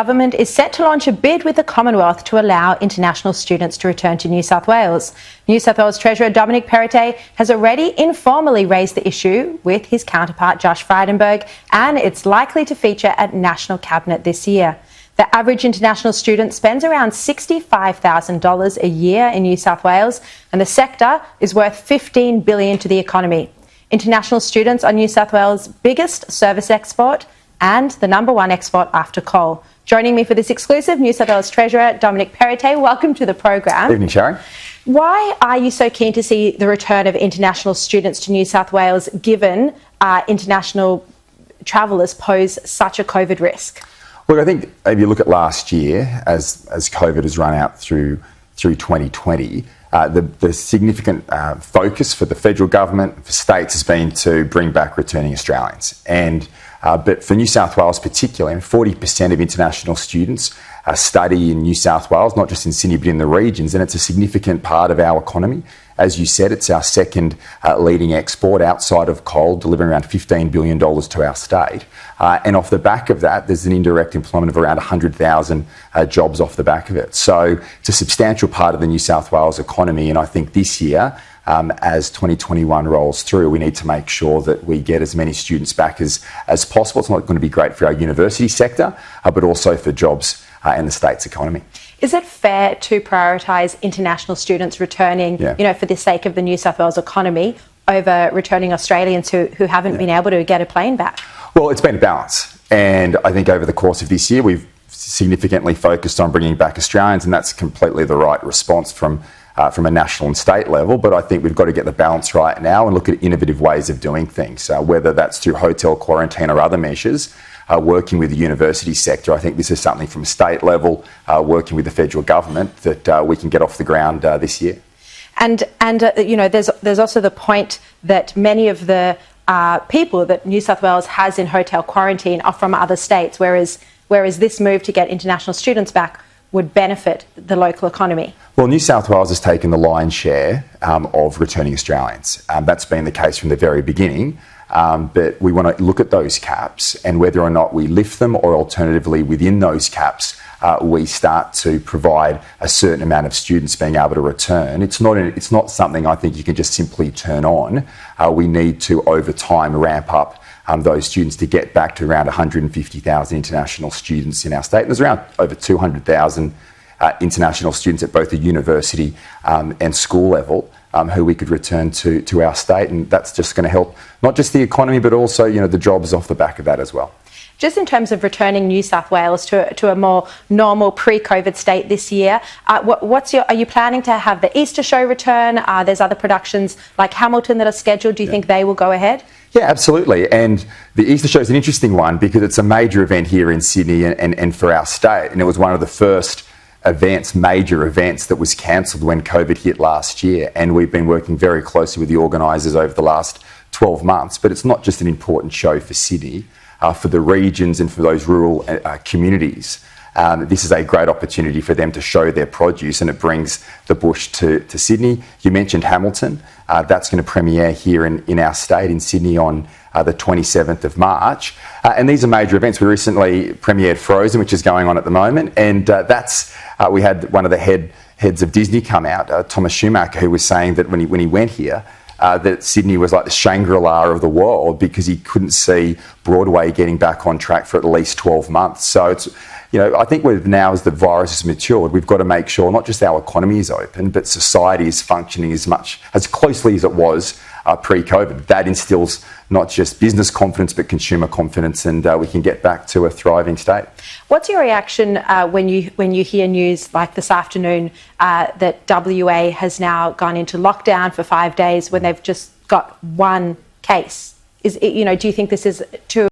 Government is set to launch a bid with the Commonwealth to allow international students to return to New South Wales. New South Wales Treasurer Dominic Perrottet has already informally raised the issue with his counterpart Josh Frydenberg, and it's likely to feature at National Cabinet this year. The average international student spends around $65,000 a year in New South Wales, and the sector is worth $15 billion to the economy. International students are New South Wales' biggest service export and the #1 export after coal. Joining me for this exclusive, New South Wales Treasurer Dominic Perrottet. Welcome to the program. Evening, Sharon. Why are you so keen to see the return of international students to New South Wales, given international travellers pose such a COVID risk? Look, I think if you look at last year, as COVID has run out through 2020, the significant focus for the federal government, for states, has been to bring back returning Australians. But for New South Wales particularly, 40% of international students study in New South Wales, not just in Sydney but in the regions, and it's a significant part of our economy. As you said, it's our second leading export outside of coal, delivering around $15 billion to our state. And off the back of that, there's an indirect employment of around 100,000 jobs off the back of it. So it's a substantial part of the New South Wales economy, and I think this year, as 2021 rolls through, we need to make sure that we get as many students back as possible. It's not going to be great for our university sector, but also for jobs in the state's economy. Is it fair to prioritise international students returning, for the sake of the New South Wales economy, over returning Australians who haven't been able to get a plane back? Well, it's been a balance. And I think over the course of this year, we've significantly focused on bringing back Australians, and that's completely the right response from a national and state level. But I think we've got to get the balance right now and look at innovative ways of doing things, whether that's through hotel quarantine or other measures. Working with the university sector, I think this is something from a state level, working with the federal government, that we can get off the ground this year. And there's also the point that many of the people that New South Wales has in hotel quarantine are from other states, whereas this move to get international students back would benefit the local economy. Well, New South Wales has taken the lion's share of returning Australians. That's been the case from the very beginning. But we want to look at those caps and whether or not we lift them, or alternatively within those caps we start to provide a certain amount of students being able to return. It's not something I think you can just simply turn on. We need to over time ramp up those students to get back to around 150,000 international students in our state. And there's around over 200,000 international students at both the university and school level who we could return to our state, and that's just going to help not just the economy but also the jobs off the back of that as well. Just in terms of returning New South Wales to a more normal pre-COVID state this year, are you planning to have the Easter show return? There's other productions like Hamilton that are scheduled. Do you think they will go ahead? Yeah, absolutely. And the Easter show is an interesting one because it's a major event here in Sydney and for our state, and it was one of the first major events that was cancelled when COVID hit last year, and we've been working very closely with the organisers over the last 12 months. But it's not just an important show for Sydney, for the regions and for those rural communities. This is a great opportunity for them to show their produce, and it brings the bush to Sydney. You mentioned Hamilton. That's going to premiere here in our state in Sydney on the 27th of March. And these are major events. We recently premiered Frozen, which is going on at the moment, and we had one of the heads of Disney come out, Thomas Schumacher, who was saying that when he went here, that Sydney was like the Shangri-La of the world because he couldn't see Broadway getting back on track for at least 12 months. So it's, I think now as the virus has matured, we've got to make sure not just our economy is open, but society is functioning as closely as it was pre-COVID. That instills not just business confidence but consumer confidence, and we can get back to a thriving state. What's your reaction when you hear news like this afternoon that WA has now gone into lockdown for 5 days when they've just got one case? Do you think this is too